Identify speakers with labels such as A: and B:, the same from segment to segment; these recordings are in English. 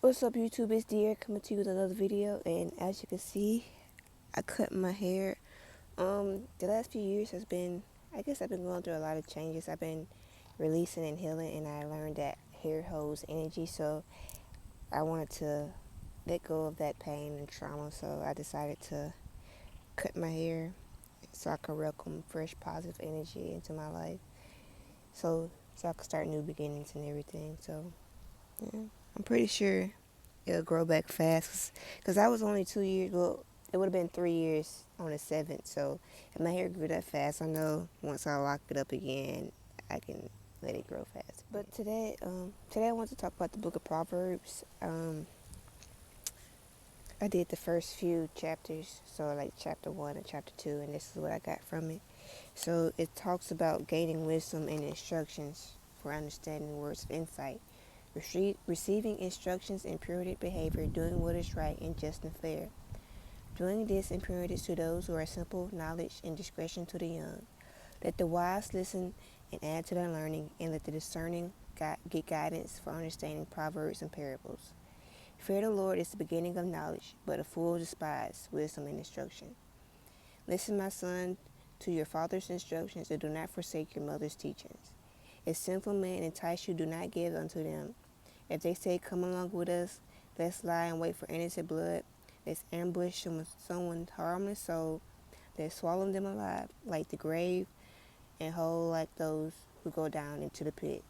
A: What's up, YouTube? It's Dear coming to you with another video, and as you can see, I cut my hair. The last few years has been, I guess I've been going through a lot of changes. I've been releasing and healing, and I learned that hair holds energy, so I wanted to let go of that pain and trauma, so I decided to cut my hair so I could welcome fresh, positive energy into my life, so I could start new beginnings and everything. So, yeah, I'm pretty sure it'll grow back fast because I was only 2 years. Well, it would have been 3 years on the 7th. So if my hair grew that fast, I know once I lock it up again, I can let it grow fast. But today I want to talk about the book of Proverbs. I did the first few chapters, so like chapter 1 and chapter 2, and this is what I got from it. So it talks about gaining wisdom and instructions for understanding words of insight, receiving instructions in purity behavior, doing what is right and just and fair, doing this in purity to those who are simple, knowledge and discretion to the young. Let the wise listen and add to their learning, and let the discerning get guidance for understanding proverbs and parables. Fear the Lord is the beginning of knowledge, but a fool despises wisdom and instruction. Listen, my son, to your father's instructions, and do not forsake your mother's teachings. If sinful men entice you, do not give unto them. If they say, come along with us, let's lie and wait for innocent blood, let's ambush someone's harmless soul, let's swallow them alive like the grave, and whole like those who go down into the pit.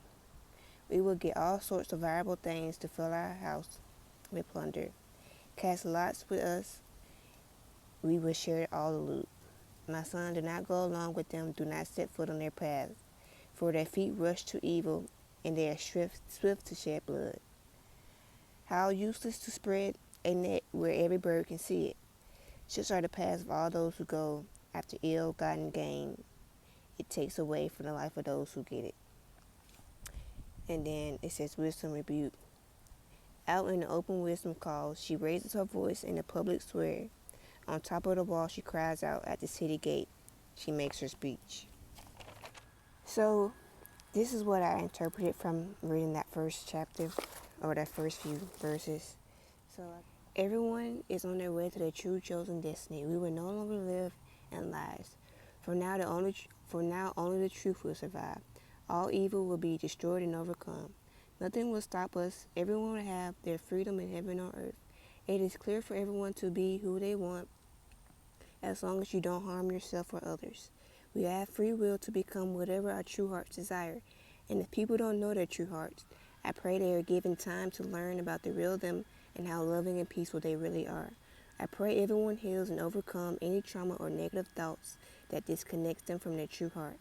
A: We will get all sorts of valuable things to fill our house with plunder. Cast lots with us, we will share all the loot. My son, do not go along with them, do not set foot on their paths, for their feet rush to evil, and they are swift to shed blood. How useless to spread a net where every bird can see it. Such are the paths of all those who go after ill-gotten gain. It takes away from the life of those who get it. And then it says wisdom rebuke. Out in the open wisdom calls, she raises her voice in the public square. On top of the wall she cries out at the city gate. She makes her speech. So this is what I interpreted from reading that first chapter, or that first few verses. So everyone is on their way to their true chosen destiny. We will no longer live in lies. For now only the truth will survive. All evil will be destroyed and overcome. Nothing will stop us. Everyone will have their freedom in heaven or earth. It is clear for everyone to be who they want, as long as you don't harm yourself or others. We have free will to become whatever our true hearts desire. And if people don't know their true hearts, I pray they are given time to learn about the real them and how loving and peaceful they really are. I pray everyone heals and overcomes any trauma or negative thoughts that disconnects them from their true heart.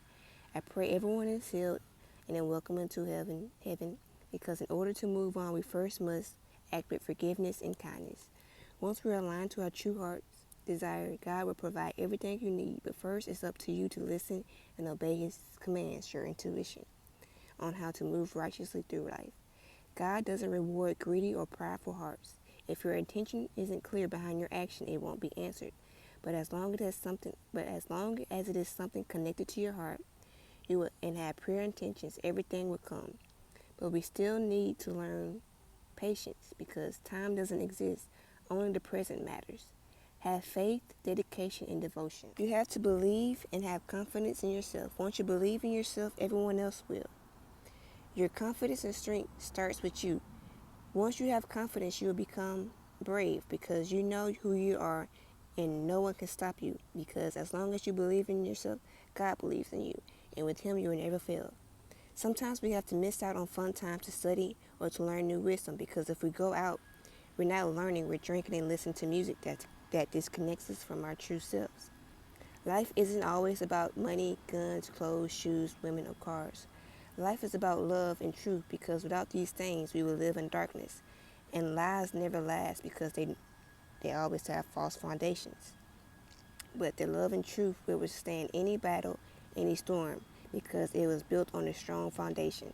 A: I pray everyone is healed and then welcome into heaven, because in order to move on, we first must act with forgiveness and kindness. Once we are aligned to our true heart's desire, God will provide everything you need, but first it's up to you to listen and obey His commands, your intuition, on how to move righteously through life. God doesn't reward greedy or prideful hearts. If your intention isn't clear behind your action, it won't be answered. But as long as it is something connected to your heart, you will and have pure intentions, everything will come. But we still need to learn patience, because time doesn't exist. Only the present matters. Have faith, dedication, and devotion. You have to believe and have confidence in yourself. Once you believe in yourself, everyone else will. Your confidence and strength starts with you. Once you have confidence, you will become brave, because you know who you are and no one can stop you, because as long as you believe in yourself, God believes in you, and with Him you will never fail. Sometimes we have to miss out on fun times to study or to learn new wisdom, because if we go out, we're not learning, we're drinking and listening to music that disconnects us from our true selves. Life isn't always about money, guns, clothes, shoes, women, or cars. Life is about love and truth, because without these things we will live in darkness. And lies never last, because they always have false foundations. But the love and truth will withstand any battle, any storm, because it was built on a strong foundation.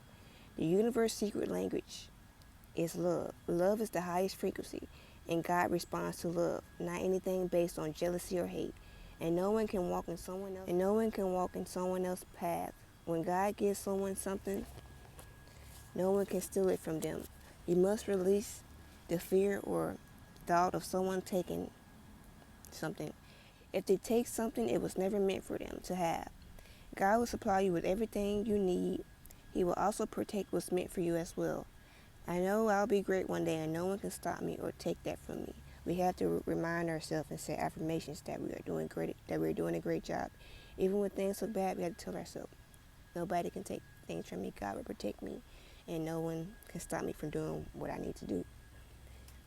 A: The universe's secret language is love. Love is the highest frequency, and God responds to love, not anything based on jealousy or hate. And no one can walk in someone else's path. When God gives someone something, no one can steal it from them. You must release the fear or thought of someone taking something. If they take something, it was never meant for them to have. God will supply you with everything you need. He will also protect what's meant for you as well. I know I'll be great one day and no one can stop me or take that from me. We have to remind ourselves and say affirmations that we are doing great, that we're doing a great job. Even when things look bad, we have to tell ourselves, nobody can take things from me. God will protect me and no one can stop me from doing what I need to do.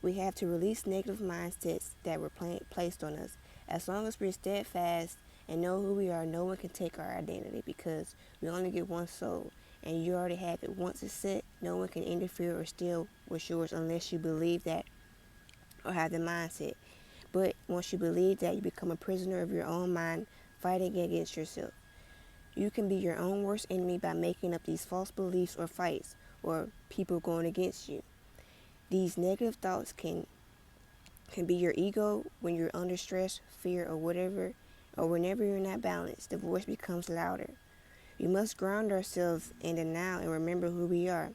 A: We have to release negative mindsets that were placed on us. As long as we're steadfast and know who we are, no one can take our identity because we only get one soul. And you already have it. Once it's set, no one can interfere or steal what's yours unless you believe that or have the mindset. But once you believe that, you become a prisoner of your own mind, fighting against yourself. You can be your own worst enemy by making up these false beliefs or fights or people going against you. These negative thoughts can be your ego when you're under stress, fear, or whatever, or whenever you're not balanced, the voice becomes louder. We must ground ourselves in the now and remember who we are.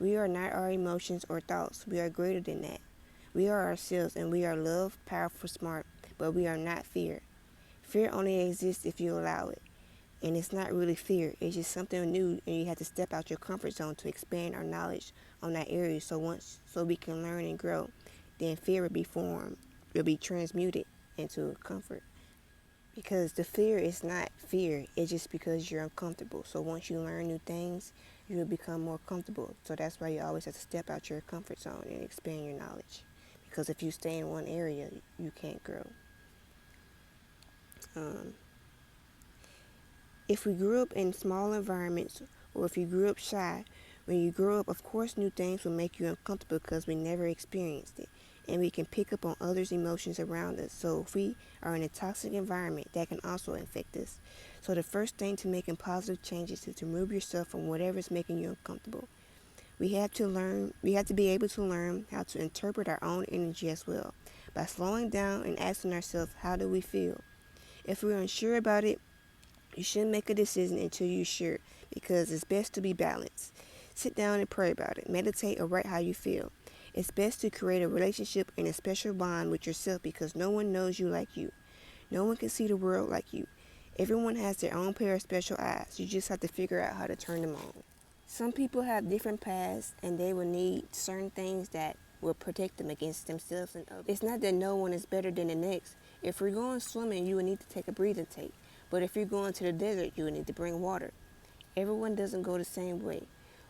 A: We are not our emotions or thoughts. We are greater than that. We are ourselves and we are love, powerful, smart, but we are not fear. Fear only exists if you allow it. And it's not really fear. It's just something new and you have to step out your comfort zone to expand our knowledge on that area so we can learn and grow. Then fear will be formed, will be transmuted into comfort. Because the fear is not fear, it's just because you're uncomfortable. So once you learn new things, you will become more comfortable. So that's why you always have to step out your comfort zone and expand your knowledge. Because if you stay in one area, you can't grow. If we grew up in small environments or if you grew up shy, when you grow up, of course, new things will make you uncomfortable because we never experienced it. And we can pick up on others' emotions around us. So if we are in a toxic environment, that can also affect us. So the first thing to making positive changes is to remove yourself from whatever is making you uncomfortable. We have to be able to learn how to interpret our own energy as well by slowing down and asking ourselves, how do we feel? If we're unsure about it, you shouldn't make a decision until you're sure because it's best to be balanced. Sit down and pray about it. Meditate or write how you feel. It's best to create a relationship and a special bond with yourself because no one knows you like you. No one can see the world like you. Everyone has their own pair of special eyes. You just have to figure out how to turn them on. Some people have different paths and they will need certain things that will protect them against themselves and others. It's not that no one is better than the next. If you're going swimming, you will need to take a breathing tank. But if you're going to the desert, you will need to bring water. Everyone doesn't go the same way.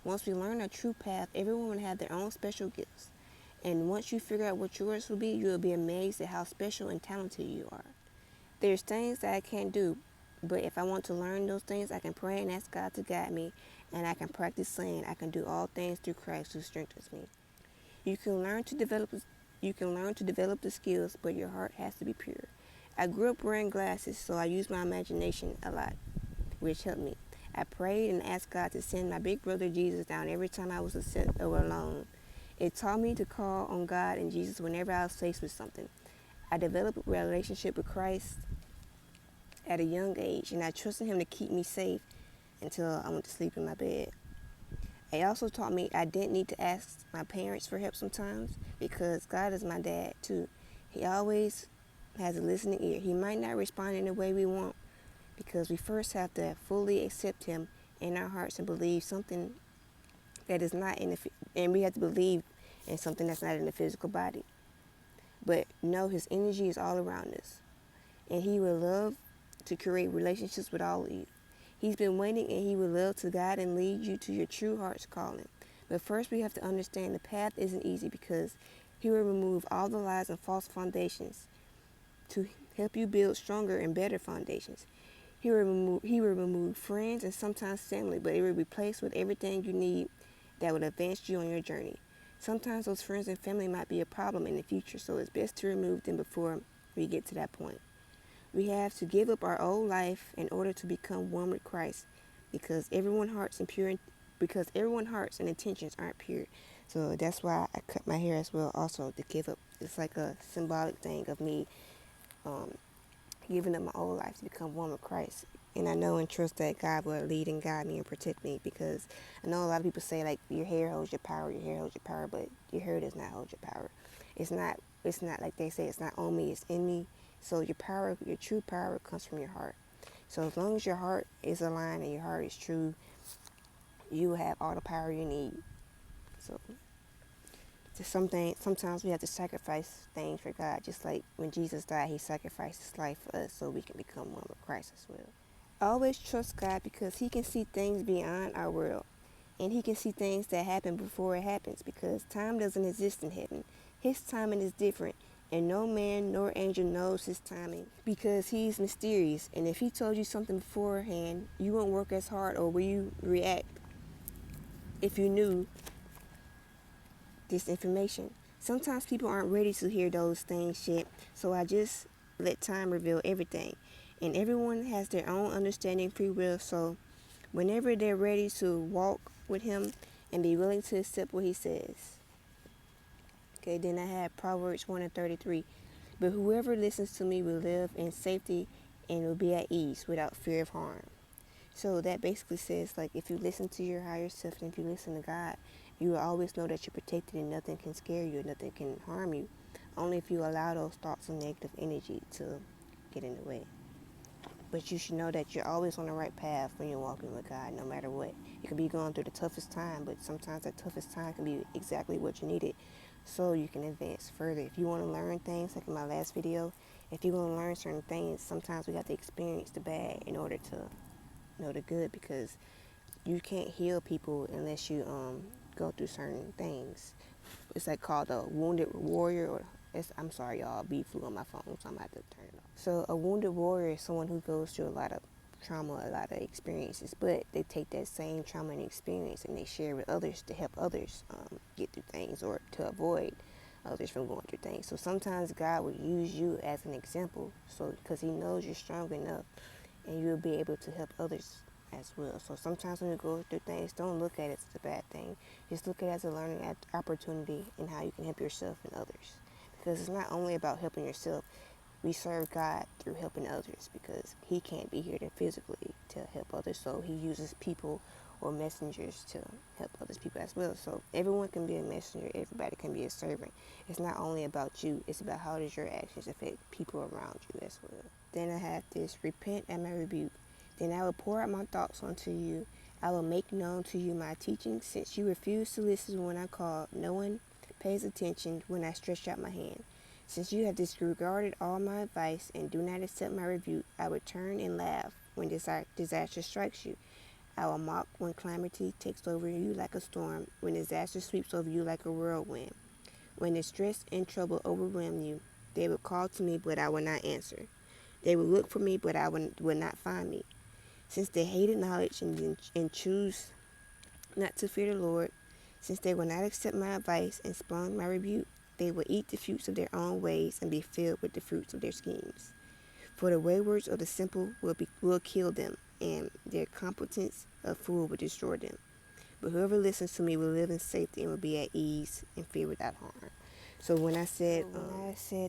A: Once we learn a true path, everyone will have their own special gifts. And once you figure out what yours will be, you will be amazed at how special and talented you are. There's things that I can't do, but if I want to learn those things, I can pray and ask God to guide me, and I can practice saying I can do all things through Christ who strengthens me. You can learn to develop the skills, but your heart has to be pure. I grew up wearing glasses, so I used my imagination a lot, which helped me. I prayed and asked God to send my big brother Jesus down every time I was upset or alone. It taught me to call on God and Jesus whenever I was faced with something. I developed a relationship with Christ at a young age, and I trusted Him to keep me safe until I went to sleep in my bed. It also taught me I didn't need to ask my parents for help sometimes because God is my dad too. He always has a listening ear. He might not respond in the way we want because we first have to fully accept Him in our hearts and believe something that is not in and we have to believe in something that's not in the physical body. But know His energy is all around us, and He will love to create relationships with all of you. He's been waiting, and He would love to guide and lead you to your true heart's calling. But first we have to understand the path isn't easy because He will remove all the lies and false foundations to help you build stronger and better foundations. He will remove friends and sometimes family, but it will be replaced with everything you need that will advance you on your journey. Sometimes those friends and family might be a problem in the future, so it's best to remove them before we get to that point. We have to give up our old life in order to become one with Christ because everyone's hearts and intentions aren't pure. So that's why I cut my hair as well also to give up. It's like a symbolic thing of me giving up my old life to become one with Christ. And I know and trust that God will lead and guide me and protect me, because I know a lot of people say like your hair holds your power, your hair holds your power, but your hair does not hold your power. It's not like they say, it's not on me, it's in me. So your power, your true power comes from your heart. So as long as your heart is aligned and your heart is true, you have all the power you need. So sometimes we have to sacrifice things for God, just like when Jesus died, he sacrificed his life for us so we can become one with Christ as well. Always trust God, because he can see things beyond our world. And he can see things that happen before it happens, because time doesn't exist in heaven. His timing is different. And no man nor angel knows his timing, because he's mysterious. And if he told you something beforehand, you won't work as hard, or will you react if you knew this information. Sometimes people aren't ready to hear those things yet, so I just let time reveal everything. And everyone has their own understanding, free will, so whenever they're ready to walk with him and be willing to accept what he says. Okay, then I have Proverbs 1:33. But whoever listens to me will live in safety and will be at ease without fear of harm. So that basically says, like, if you listen to your higher self and if you listen to God, you will always know that you're protected and nothing can scare you, nothing can harm you. Only if you allow those thoughts and negative energy to get in the way. But you should know that you're always on the right path when you're walking with God, no matter what. You could be going through the toughest time, but sometimes that toughest time can be exactly what you needed, so you can advance further. If you want to learn things, like in my last video, if you want to learn certain things, sometimes we have to experience the bad in order to know the good, because you can't heal people unless you go through certain things. It's like called a wounded warrior, or I'm sorry, y'all, B flew on my phone, so I'm gonna have to turn it off. So a wounded warrior is someone who goes through a lot of trauma, a lot of experiences, but they take that same trauma and experience and they share with others to help others get through things, or to avoid others from going through things. So sometimes God will use you as an example, so because he knows you're strong enough and you'll be able to help others as well. So sometimes when you go through things, don't look at it as a bad thing. Just look at it as a learning opportunity and how you can help yourself and others. Because it's not only about helping yourself. We serve God through helping others, because he can't be here to physically to help others. So he uses people or messengers to help others people as well. So everyone can be a messenger. Everybody can be a servant. It's not only about you. It's about how does your actions affect people around you as well. Then I have this: repent at my rebuke. Then I will pour out my thoughts onto you. I will make known to you my teachings. Since you refuse to listen when I call, no one pays attention when I stretch out my hand. Since you have disregarded all my advice and do not accept my rebuke, I will turn and laugh when disaster strikes you. I will mock when calamity takes over you like a storm, when disaster sweeps over you like a whirlwind. When distress and trouble overwhelm you, they will call to me, but I will not answer. They will look for me, but I will not find me. Since they hated knowledge and choose not to fear the Lord, since they will not accept my advice and spurn my rebuke, they will eat the fruits of their own ways and be filled with the fruits of their schemes. For the wayward of the simple will kill them, and their competence of fool will destroy them. But whoever listens to me will live in safety and will be at ease and fear without harm. So when I said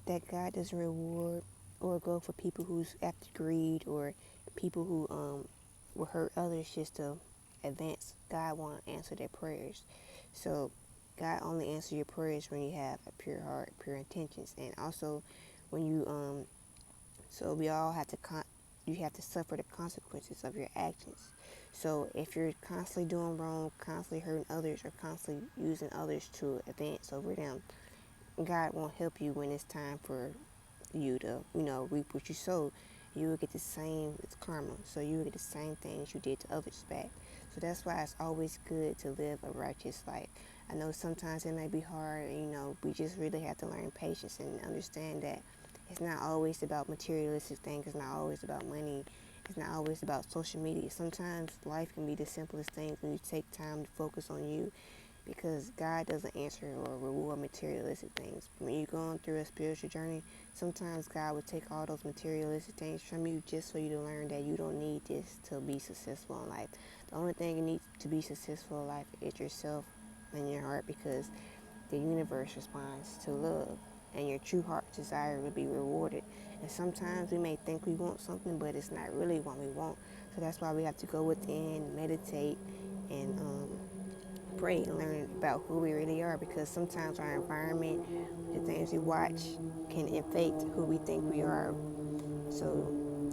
A: that God doesn't reward or go for people who's after greed, or people who will hurt others just to advance, God won't answer their prayers. So God only answers your prayers when you have a pure heart, pure intentions, and also when you so we all have to you have to suffer the consequences of your actions. So if you're constantly doing wrong, constantly hurting others, or constantly using others to advance over them, God won't help you when it's time for you to, reap what you sow. You will get the same, it's karma. So you will get the same things you did to others back. So that's why it's always good to live a righteous life. I know sometimes it may be hard, we just really have to learn patience and understand that it's not always about materialistic things. It's not always about money. It's not always about social media. Sometimes life can be the simplest things when you take time to focus on you, because God doesn't answer or reward materialistic things. When you're going through a spiritual journey, sometimes God will take all those materialistic things from you just for you to learn that you don't need this to be successful in life. The only thing you need to be successful in life is yourself and your heart, because the universe responds to love. and your true heart desire will be rewarded. And sometimes we may think we want something, but it's not really what we want. So that's why we have to go within, meditate, and pray and learn about who we really are, because sometimes our environment, the things we watch, can infect who we think we are. So,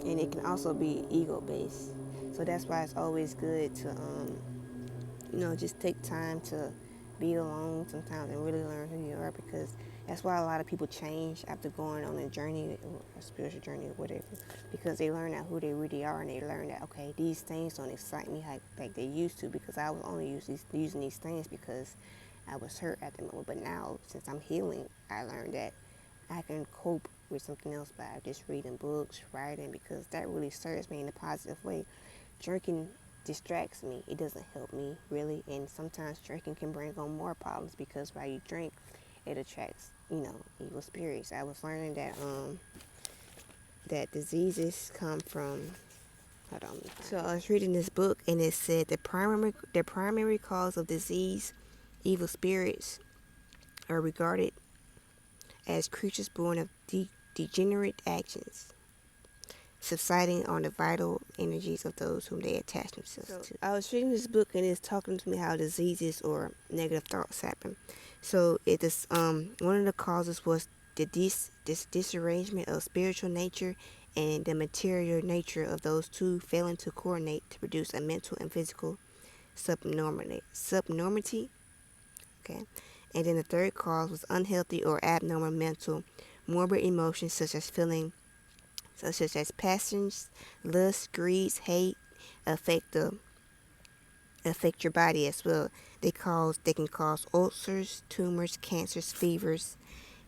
A: and it can also be ego based. So that's why it's always good to just take time to be alone sometimes and really learn who you are, because that's why a lot of people change after going on a journey, or a spiritual journey or whatever, because they learn out who they really are, and they learn that, okay, these things don't excite me like they used to, because I was only using these things because I was hurt at the moment. But now, since I'm healing, I learned that I can cope with something else by just reading books, writing, because that really serves me in a positive way. Drinking distracts me. It doesn't help me really, and sometimes drinking can bring on more problems, because while you drink, it attracts, evil spirits. I was learning that diseases come from. Hold on. So I was reading this book, and it said the primary cause of disease, evil spirits, are regarded as creatures born of degenerate actions, subsiding on the vital energies of those whom they attach themselves to. I was reading this book, and it's talking to me how diseases or negative thoughts happen. So it is one of the causes was this disarrangement of spiritual nature and the material nature of those two failing to coordinate to produce a mental and physical subnormity. Okay, and then the third cause was unhealthy or abnormal mental, morbid emotions such as passions, lust, greed, hate, affect your body as well. They can cause ulcers, tumors, cancers, fevers,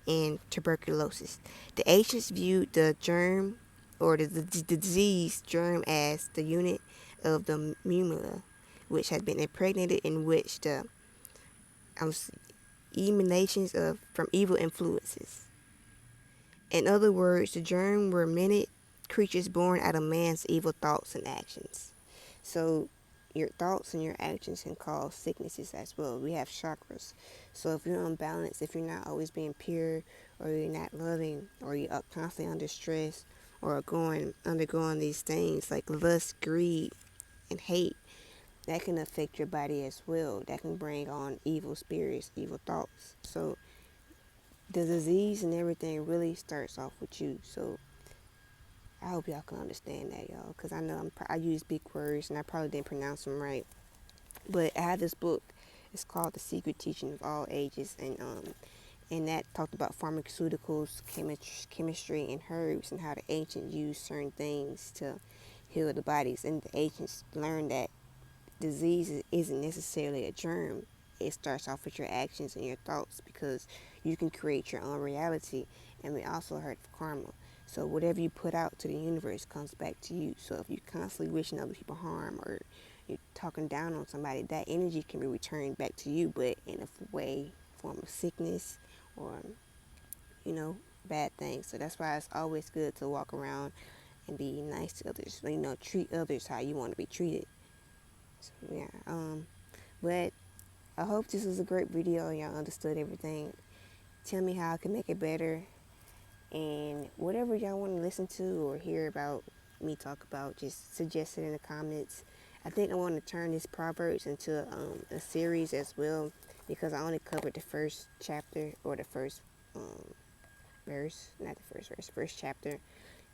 A: and tuberculosis. The ancients viewed the germ or the disease germ as the unit of the mumula, which had been impregnated, in which the emanations from evil influences. In other words, the germ were many creatures born out of man's evil thoughts and actions. So your thoughts and your actions can cause sicknesses as well. We have chakras. So if you're unbalanced, if you're not always being pure, or you're not loving, or you're constantly under stress, or undergoing these things like lust, greed, and hate, that can affect your body as well. That can bring on evil spirits, evil thoughts. So the disease and everything really starts off with you. So I hope y'all can understand that, y'all, because I know I use big words and I probably didn't pronounce them right. But I have this book. It's called The Secret Teaching of All Ages, and that talked about pharmaceuticals, chemistry, and herbs, and how the ancients used certain things to heal the bodies. And the ancients learned that disease isn't necessarily a germ. It starts off with your actions and your thoughts, because you can create your own reality. And we also heard of karma. So whatever you put out to the universe comes back to you. So if you're constantly wishing other people harm, or you're talking down on somebody, that energy can be returned back to you, but in a form of sickness, or bad things. So that's why it's always good to walk around and be nice to others. Treat others how you want to be treated. So, yeah. But I hope this was a great video. Y'all understood everything. Tell me how I can make it better. And whatever y'all want to listen to or hear about me talk about, just suggest it in the comments. I think I want to turn this Proverbs into a series as well, because I only covered the first chapter, or the first verse, not the first verse, first chapter.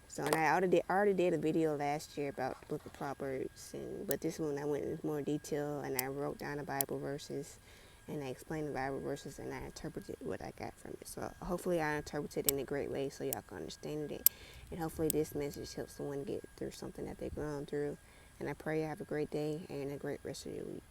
A: So, and I already did a video last year about the book of Proverbs, but this one I went into more detail, and I wrote down the Bible verses, and I explained the Bible verses, and I interpreted what I got from it. So hopefully I interpreted it in a great way so y'all can understand it, and hopefully this message helps someone get through something that they're going through. And I pray you have a great day and a great rest of your week.